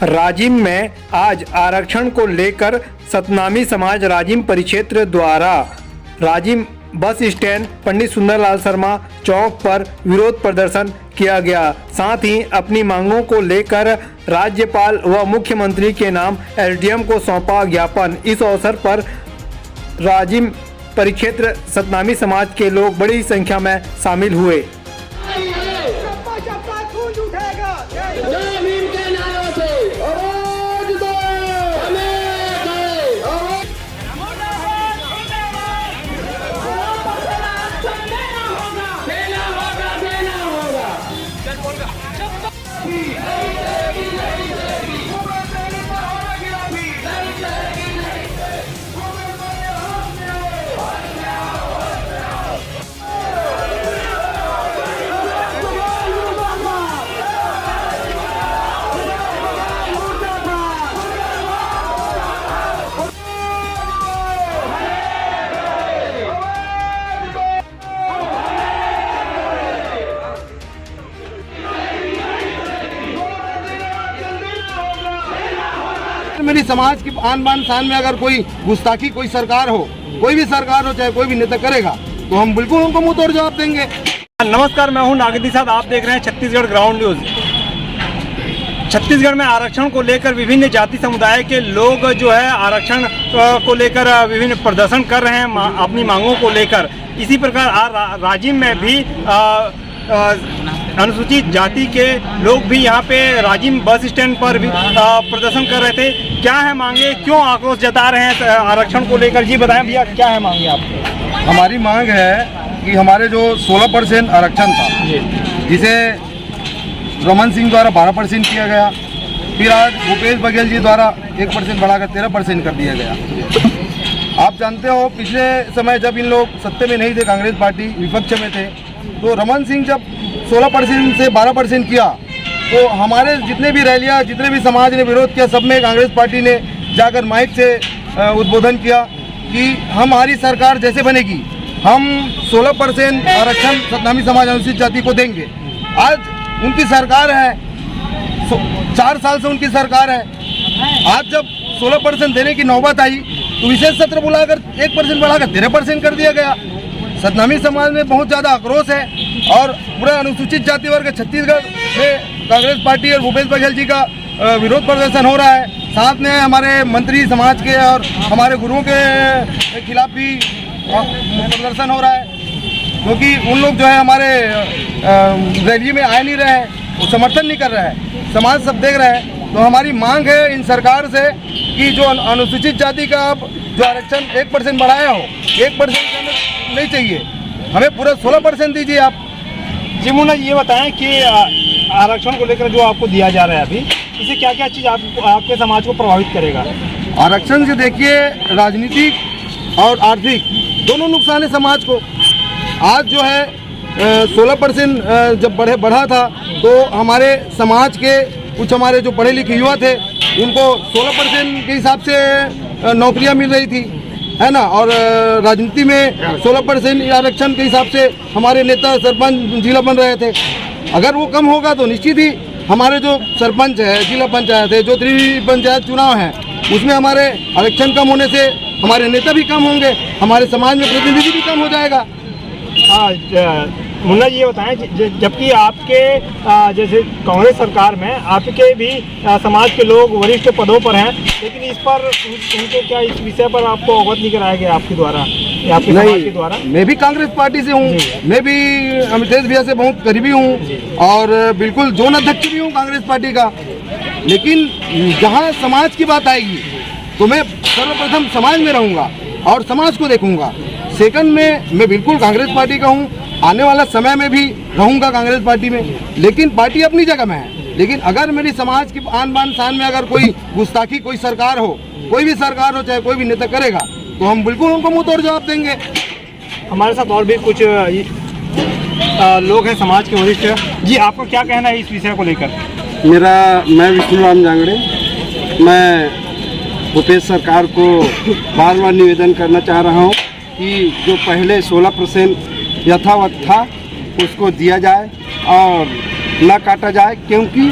राजिम में आज आरक्षण को लेकर सतनामी समाज राजिम परिक्षेत्र द्वारा राजिम बस स्टैंड पंडित सुंदरलाल शर्मा चौक पर विरोध प्रदर्शन किया गया। साथ ही अपनी मांगों को लेकर राज्यपाल व मुख्यमंत्री के नाम एसडीएम को सौंपा ज्ञापन। इस अवसर पर राजिम परिक्षेत्र सतनामी समाज के लोग बड़ी संख्या में शामिल हुए। मेरी समाज की आन बान शान में अगर कोई गुस्ताखी कोई सरकार हो, कोई भी सरकार हो, चाहे कोई भी नेता करेगा तो हम बिल्कुल उनको मुंह तोड़ जवाब देंगे। नमस्कार, मैं हूं नागेंद्र साहब, आप देख रहे हैं छत्तीसगढ़ ग्राउंड न्यूज। छत्तीसगढ़ में आरक्षण को लेकर विभिन्न जाति समुदाय के लोग जो है आरक्षण को लेकर विभिन्न प्रदर्शन कर रहे हैं अपनी मांगों को लेकर। इसी प्रकार राजिम में भी अनुसूचित जाति के लोग भी यहाँ पे राजिम बस स्टैंड पर भी प्रदर्शन कर रहे थे। क्या है मांगे, क्यों आक्रोश जता रहे हैं आरक्षण को लेकर? जी बताएं भैया, क्या है मांगे आपकी? हमारी मांग है कि हमारे जो 16% आरक्षण था, जिसे रमन सिंह द्वारा 12% किया गया, फिर आज भूपेश बघेल जी द्वारा 1% बढ़ाकर 13% कर दिया गया। आप जानते हो पिछले समय जब इन लोग सत्ते में नहीं थे, कांग्रेस पार्टी विपक्ष में थे, तो रमन सिंह जब 16% से 12% किया तो हमारे जितने भी रैलियाँ, जितने भी समाज ने विरोध किया, सब में कांग्रेस पार्टी ने जाकर माइक से उद्बोधन किया कि हमारी सरकार जैसे बनेगी हम 16% आरक्षण सतनामी समाज अनुसूचित जाति को देंगे। आज उनकी सरकार है, 4 साल से उनकी सरकार है। आज जब 16% देने की नौबत आई तो विशेष सत्र बुलाकर 1% बढ़ाकर 13% कर दिया गया। सतनामी समाज में बहुत ज़्यादा आक्रोश है और पूरा अनुसूचित जाति वर्ग छत्तीसगढ़ में कांग्रेस पार्टी और भूपेश बघेल जी का विरोध प्रदर्शन हो रहा है। साथ में हमारे मंत्री समाज के और हमारे गुरुओं के खिलाफ भी प्रदर्शन हो रहा है, क्योंकि उन लोग जो है हमारे रैली में आ नहीं रहे हैं, वो समर्थन नहीं कर रहे हैं, समाज सब देख रहे हैं। तो हमारी मांग है इन सरकार से कि जो अनुसूचित जाति का आप जो आरक्षण 1% बढ़ाया हो, 1% नहीं चाहिए, हमें पूरा 16% दीजिए आप। जी मुन्ना, ये बताएं कि आरक्षण को लेकर जो आपको दिया जा रहा है अभी, इससे क्या क्या चीज़ आपके समाज को प्रभावित करेगा? आरक्षण से देखिए राजनीतिक और आर्थिक दोनों नुकसान है समाज को। आज जो है 16% जब बढ़ा था तो हमारे समाज के कुछ हमारे जो पढ़े लिखे युवा थे उनको 16% के हिसाब से नौकरियां मिल रही थी, है ना, और राजनीति में 16% आरक्षण के हिसाब से हमारे नेता सरपंच जिला बन रहे थे। अगर वो कम होगा तो निश्चित ही हमारे जो सरपंच है, जिला पंचायत है, जो त्रिपंचायत पंचायत चुनाव है, उसमें हमारे आरक्षण कम होने से हमारे नेता भी कम होंगे, हमारे समाज में प्रतिनिधि भी कम हो जाएगा। मुन्ना, ये बताएं, जबकि आपके जैसे कांग्रेस सरकार में आपके भी समाज के लोग वरिष्ठ पदों पर हैं, लेकिन इस पर उनके क्या इस विषय पर आपको अवगत नहीं कराया गया आपके द्वारा या आपके समाज के द्वारा? मैं भी कांग्रेस पार्टी से हूँ, मैं भी अमितेश भैया से बहुत करीबी हूँ और बिल्कुल जोन अध्यक्ष भी हूँ कांग्रेस पार्टी का। लेकिन जहाँ समाज की बात आएगी तो मैं सर्वप्रथम समाज में रहूँगा और समाज को देखूँगा। सेकंड में मैं बिल्कुल कांग्रेस पार्टी का हूँ, आने वाला समय में भी रहूँगा कांग्रेस पार्टी में, लेकिन पार्टी अपनी जगह में है। लेकिन अगर मेरी समाज की आन बान शान में अगर कोई गुस्ताखी कोई सरकार हो, कोई भी सरकार हो, चाहे कोई भी नेता करेगा तो हम बिल्कुल उनको मुंह तोड़ जवाब देंगे। हमारे साथ और भी कुछ लोग हैं समाज के वरिष्ठ। जी, आपका क्या कहना है इस विषय को लेकर? मैं विष्णुराम जांगड़े, मैं भूपेश सरकार को बार बार निवेदन करना चाह रहा हूँ कि जो पहले 16% यथावत था उसको दिया जाए और न काटा जाए, क्योंकि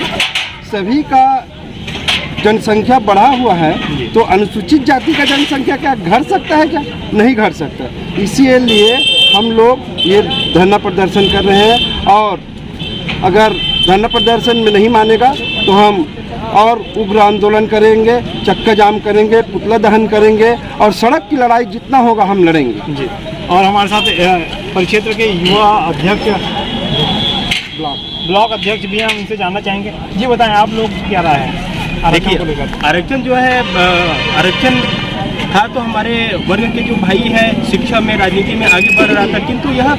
सभी का जनसंख्या बढ़ा हुआ है तो अनुसूचित जाति का जनसंख्या क्या घट सकता है? क्या नहीं घट सकता। इसीलिए हम लोग ये धरना प्रदर्शन कर रहे हैं, और अगर धरना प्रदर्शन में नहीं मानेगा तो हम और उग्र आंदोलन करेंगे, चक्का जाम करेंगे, पुतला दहन करेंगे, और सड़क की लड़ाई जितना होगा हम लड़ेंगे जी। और हमारे साथ परिक्षेत्र के युवा अध्यक्ष, ब्लॉक अध्यक्ष भी हैं, हम उनसे जानना चाहेंगे। जी बताएं, आप लोग क्या राय है आरक्षण को लेकर? आरक्षण जो है, आरक्षण था तो हमारे वर्ग के जो भाई है शिक्षा में, राजनीति में आगे बढ़ रहा था, किंतु यह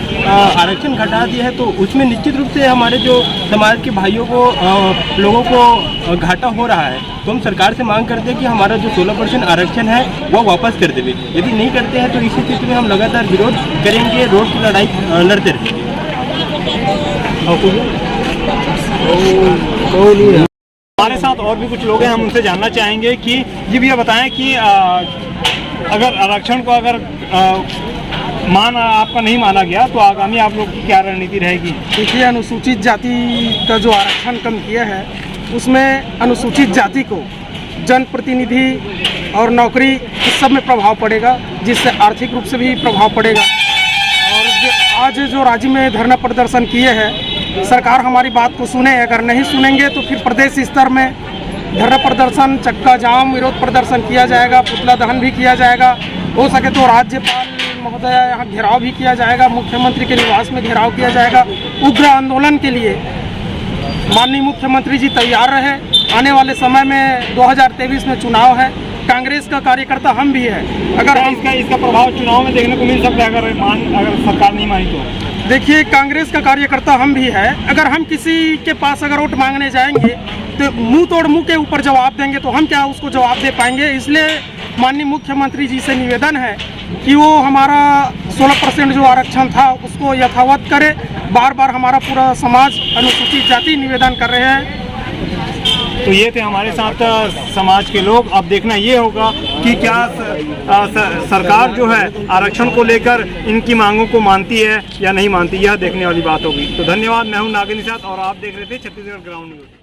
आरक्षण घटा दिया है तो उसमें निश्चित रूप से हमारे जो समाज के भाइयों को, लोगों को घाटा हो रहा है। तो हम सरकार से मांग करते हैं कि हमारा जो 16% आरक्षण है वह वापस कर देवे। यदि नहीं करते हैं तो इसी स्थिति में हम लगातार विरोध करेंगे, रोड की लड़ाई लड़ते रहेंगे। हमारे साथ और भी कुछ लोग हैं, हम उनसे जानना चाहेंगे कि ये भी बताएं कि अगर आरक्षण को अगर आपका नहीं माना गया तो आगामी आप लोग की क्या रणनीति रहेगी? देखिए, अनुसूचित जाति का जो आरक्षण कम किया है उसमें अनुसूचित जाति को जनप्रतिनिधि और नौकरी इस सब में प्रभाव पड़ेगा, जिससे आर्थिक रूप से भी प्रभाव पड़ेगा। और आज जो राज्य में धरना प्रदर्शन किए हैं, सरकार हमारी बात को सुने, अगर नहीं सुनेंगे तो फिर प्रदेश स्तर में धरना प्रदर्शन, चक्का जाम, विरोध प्रदर्शन किया जाएगा, पुतला दहन भी किया जाएगा। हो सके तो राज्यपाल महोदय यहाँ घेराव भी किया जाएगा, मुख्यमंत्री के निवास में घेराव किया जाएगा। उग्र आंदोलन के लिए माननीय मुख्यमंत्री जी तैयार रहे। आने वाले समय में 2023 में चुनाव है, कांग्रेस का कार्यकर्ता हम भी है। अगर इसका प्रभाव चुनाव में देखने को मिल सकता है अगर सरकार नहीं मानी तो? देखिए, कांग्रेस का कार्यकर्ता हम भी है। अगर हम किसी के पास अगर वोट मांगने जाएंगे तो मुंह तोड़ मुंह के ऊपर जवाब देंगे तो हम क्या उसको जवाब दे पाएंगे? इसलिए माननीय मुख्यमंत्री जी से निवेदन है कि वो हमारा 16% जो आरक्षण था उसको यथावत करे। बार बार हमारा पूरा समाज अनुसूचित जाति निवेदन कर रहे हैं। तो ये थे हमारे साथ समाज के लोग। अब देखना ये होगा कि क्या सरकार जो है आरक्षण को लेकर इनकी मांगों को मानती है या नहीं मानती, यह देखने वाली बात होगी। तो धन्यवाद। मैं हूं नागिन निषाद और आप देख रहे थे छत्तीसगढ़ ग्राउंड न्यूज।